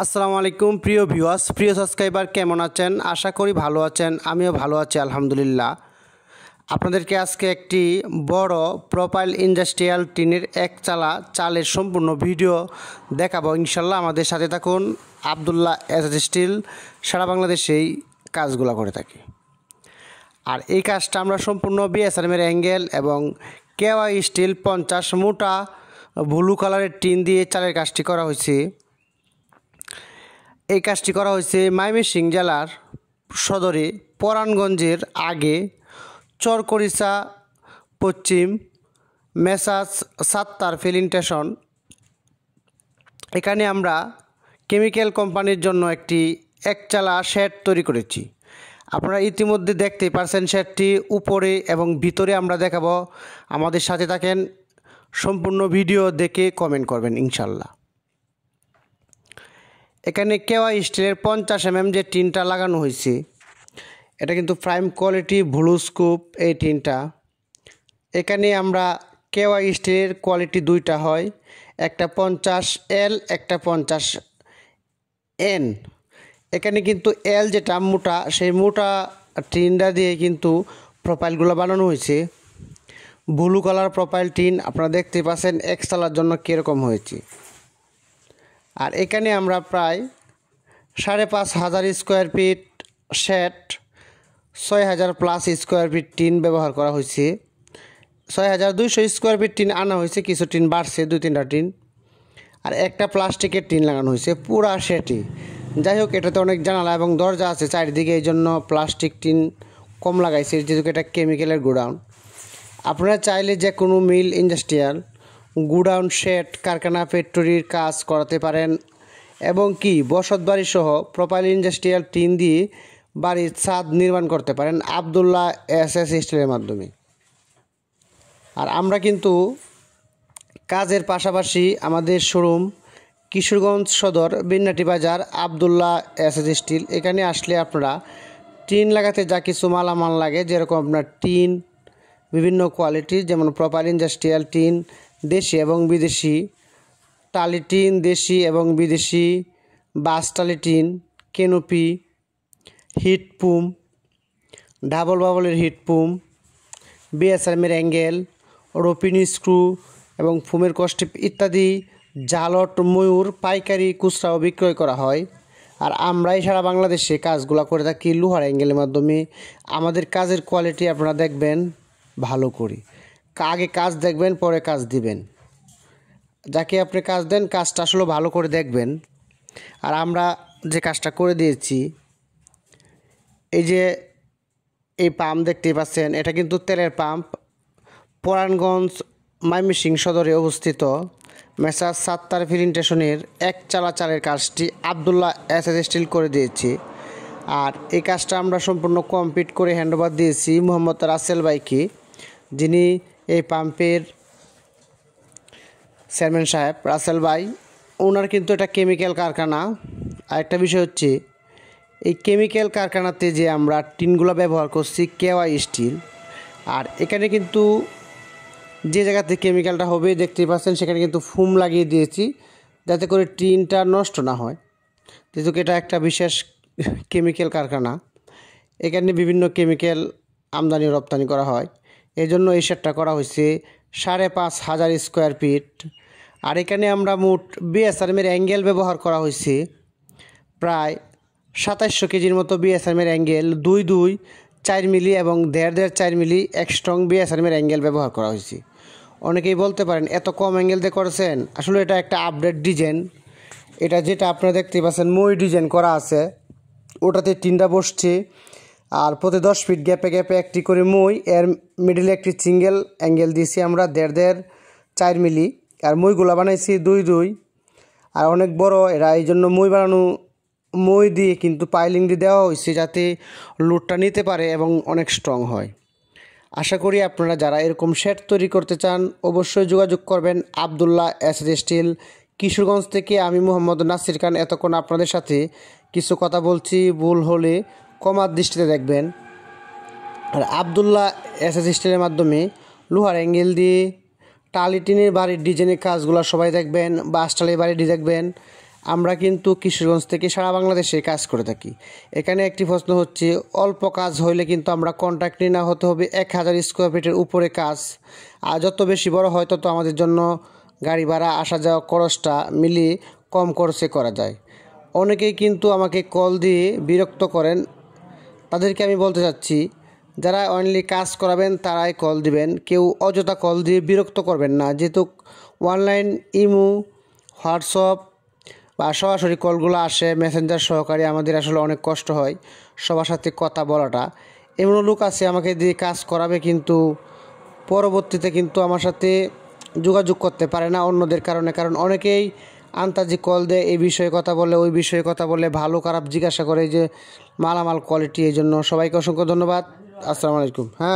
আসসালামু আলাইকুম প্রিয় ভিউয়ার্স, প্রিয় সাবস্ক্রাইবার, কেমন আছেন? আশা করি ভালো আছেন। আমিও ভালো আছি আলহামদুলিল্লাহ। আপনাদেরকে আজকে একটি বড় প্রোফাইল ইন্ডাস্ট্রিয়াল টিনের একচালা চালের সম্পূর্ণ ভিডিও দেখাবো ইনশাল্লাহ। আমাদের সাথে থাকুন। আবদুল্লাহ এসএস স্টিল সারা বাংলাদেশেই কাজগুলো করে থাকি। আর এই কাজটা আমরা সম্পূর্ণ বিএসআরএমের অ্যাঙ্গেল এবং কেওয়াই স্টিল 50 মোটা ব্লু কালারের টিন দিয়ে চালের কাজটি করা হয়েছে। এই কাজটি করা হয়েছে ময়মনসিংহ জেলার সদরে পরাণগঞ্জের আগে চরকরিচা পশ্চিম মেসাজ সাত্তার ফিলিং স্টেশন। এখানে আমরা কেমিক্যাল কোম্পানির জন্য একটি একচালা শেড তৈরি করেছি। আপনারা ইতিমধ্যে দেখতেই পারছেন শেডটি উপরে এবং ভিতরে আমরা দেখাবো। আমাদের সাথে থাকেন, সম্পূর্ণ ভিডিও দেখে কমেন্ট করবেন ইনশাল্লাহ। এখানে কেওয়াই স্টিলের 50 mm যে টিনটা লাগানো হয়েছে, এটা কিন্তু প্রাইম কোয়ালিটি ব্লু স্কুপ এই টিনটা। এখানে আমরা কেওয়াই স্টিলের কোয়ালিটি দুইটা হয়, একটা 50L একটা 50N। এখানে কিন্তু এল যেটা মোটা, সেই মোটা টিনটা দিয়ে কিন্তু প্রোফাইলগুলো বানানো হয়েছে। ব্লু কালার প্রোফাইল টিন আপনারা দেখতে পাচ্ছেন একচালার জন্য কীরকম হয়েছে। আর এখানে আমরা প্রায় 5,500 square feet shed, 6,000+ square feet tin ব্যবহার করা হয়েছে। 6,200 স্কোয়ার ফিট টিন আনা হয়েছে, কিছু টিন বাড়ছে, 2-3টা টিন, আর একটা প্লাস্টিকের টিন লাগানো হয়েছে পুরা শেডই। যাই হোক, এটাতে অনেক জানালা এবং দরজা আছে চারিদিকে, এই জন্য প্লাস্টিক টিন কম লাগাইছে, যেহেতু এটা কেমিক্যালের গোডাউন। আপনারা চাইলে যে কোনো মিল, ইন্ডাস্ট্রিয়াল, গুডাউন, শেড, কারখানা, ফ্যাক্টরির কাজ করাতে পারেন এবং কি বসতবাড়ি সহ প্রোফাইল ইন্ডাস্ট্রিয়াল টিন দিয়ে বাড়ির ছাদ নির্মাণ করতে পারেন আবদুল্লাহ এসএস স্টিলের মাধ্যমে। আর আমরা কিন্তু কাজের পাশাপাশি আমাদের শোরুম কিশোরগঞ্জ সদর বিন্নাটি বাজার আবদুল্লাহ এসএস স্টিল। এখানে আসলে আপনারা টিন লাগাতে যা কিছু মালামাল লাগে, যেরকম আপনার টিন বিভিন্ন কোয়ালিটির, যেমন প্রোফাইল ইন্ডাস্ট্রিয়াল টিন, দেশি এবং বিদেশি, টালি টিন দেশি এবং বিদেশি, বাস টালি টিন, কেনোপি, হিট পুম, ডাবল বাবলের হিট পুম, বিএসআরএমের অ্যাঙ্গেল, রোপিনি স্ক্রু এবং ফুমের কষ্টিপ ইত্যাদি জালট, ময়ূর পাইকারি খুচরাও বিক্রয় করা হয়। আর আমরাই সারা বাংলাদেশে কাজগুলো করে থাকি লোহার অ্যাঙ্গেলের মাধ্যমে। আমাদের কাজের কোয়ালিটি আপনারা দেখবেন ভালো করে, আগে কাজ দেখবেন পরে কাজ দিবেন। যাকে আপনি কাজ দেন কাজটা আসলে ভালো করে দেখবেন। আর আমরা যে কাজটা করে দিয়েছি, এই যে এই পাম্প দেখতে পাচ্ছেন, এটা কিন্তু তেলের পাম্প। পরাণগঞ্জ ময়মনসিংহ সদরে অবস্থিত মেসাজ সাত্তার ফিলিং স্টেশনের একচালা চালের কাজটি আবদুল্লাহ এসএস স্টিল করে দিয়েছি। আর এই কাজটা আমরা সম্পূর্ণ কমপ্লিট করে হ্যান্ডওভার দিয়েছি মোহাম্মদ রাসেল ভাইকে, যিনি এই পাম্পের চেয়ারম্যান সাহেব। রাসেল ভাই ওনার কিন্তু এটা কেমিক্যাল কারখানা। আর একটা বিষয় হচ্ছে, এই কেমিক্যাল কারখানাতে যে আমরা টিনগুলো ব্যবহার করছি কেওয়াই স্টিল, আর এখানে কিন্তু যে জায়গাতে কেমিক্যালটা হবে দেখতেই পাচ্ছেন, সেখানে কিন্তু ফুম লাগিয়ে দিয়েছি যাতে করে টিনটা নষ্ট না হয়, যেহেতু এটা একটা বিশেষ কেমিক্যাল কারখানা। এখানে বিভিন্ন কেমিক্যাল আমদানি রপ্তানি করা হয়, এই জন্য এই শেডটা করা হয়েছে 5,500 স্কোয়ার ফিট। আর এখানে আমরা মোট বিএসআরএমের অ্যাঙ্গেল ব্যবহার করা হয়েছে প্রায় 2700 কেজির মতো বিএসআরএমের অ্যাঙ্গেল, 2-2, 4 মিলি এবং 1.5-1.5, 4 মিলি এক স্ট্রং বিএসআরএমের অ্যাঙ্গেল ব্যবহার করা হয়েছে। অনেকেই বলতে পারেন এত কম অ্যাঙ্গেল দিয়ে করেছেন, আসলে এটা একটা আপডেট ডিজাইন। এটা যেটা আপনারা দেখতে পাচ্ছেন মই ডিজাইন করা আছে, ওটাতে টিনটা বসছে। আর প্রতি 10 ফিট গ্যাপে গ্যাপে একটি করে মই, এর মিডিলে একটি সিঙ্গেল অ্যাঙ্গেল দিয়েছি আমরা 1.5-1.5, 4 মিলি। আর মইগুলো বানাইছি 2-2। আর অনেক বড় এরা, এই জন্য মই বানানো, মই দিয়ে কিন্তু পাইলিং দিয়ে দেওয়া হয়েছে যাতে লোডটা নিতে পারে এবং অনেক স্ট্রং হয়। আশা করি আপনারা যারা এরকম শেড তৈরি করতে চান অবশ্যই যোগাযোগ করবেন আবদুল্লাহ এসএস স্টিল কিশোরগঞ্জ থেকে। আমি মোহাম্মদ নাসির খান এতক্ষণ আপনাদের সাথে কিছু কথা বলছি, ভুল হলে ক্ষমার দৃষ্টিতে দেখবেন। আর আবদুল্লাহ এসএস স্টিলের মাধ্যমে লোহার অ্যাঙ্গেল দিয়ে টালি টিনের বাড়ির ডিজাইনের কাজগুলো সবাই দেখবেন, বাঁশ টালির বাড়ির দেখবেন। আমরা কিন্তু কিশোরগঞ্জ থেকে সারা বাংলাদেশে কাজ করে থাকি। এখানে একটি প্রশ্ন হচ্ছে, অল্প কাজ হইলে কিন্তু আমরা কন্ট্রাক্ট নিয়ে না হতে হবে 1000 স্কোয়ার ফিটের উপরে কাজ, আর যত বেশি বড় হয় তত আমাদের জন্য গাড়ি ভাড়া আসা যাওয়া খরচটা মিলিয়ে কম খরচে করা যায়। অনেকেই কিন্তু আমাকে কল দিয়ে বিরক্ত করেন, তাদেরকে আমি বলতে চাচ্ছি, যারা অনলি কাজ করাবেন তারাই কল দিবেন, কেউ অযথা কল দিয়ে বিরক্ত করবেন না। যেহেতু অনলাইন ইমো, হোয়াটসঅ্যাপ বা সরাসরি কলগুলো আসে মেসেঞ্জার সহকারে, আমাদের আসলে অনেক কষ্ট হয় সবার সাথে কথা বলাটা। এমন লোক আছে আমাকে দিয়ে কাজ করাবে, কিন্তু পরবর্তীতে কিন্তু আমার সাথে যোগাযোগ করতে পারে না অন্যদের কারণে। কারণ অনেকেই আন্তাজি কল দেয়, এই বিষয়ে কথা বলে, ওই বিষয়ে কথা বলে, ভালো খারাপ জিজ্ঞাসা করে যে মালামাল কোয়ালিটি। এই জন্য সবাইকে অসংখ্য ধন্যবাদ। আসসালামু আলাইকুম। হ্যাঁ।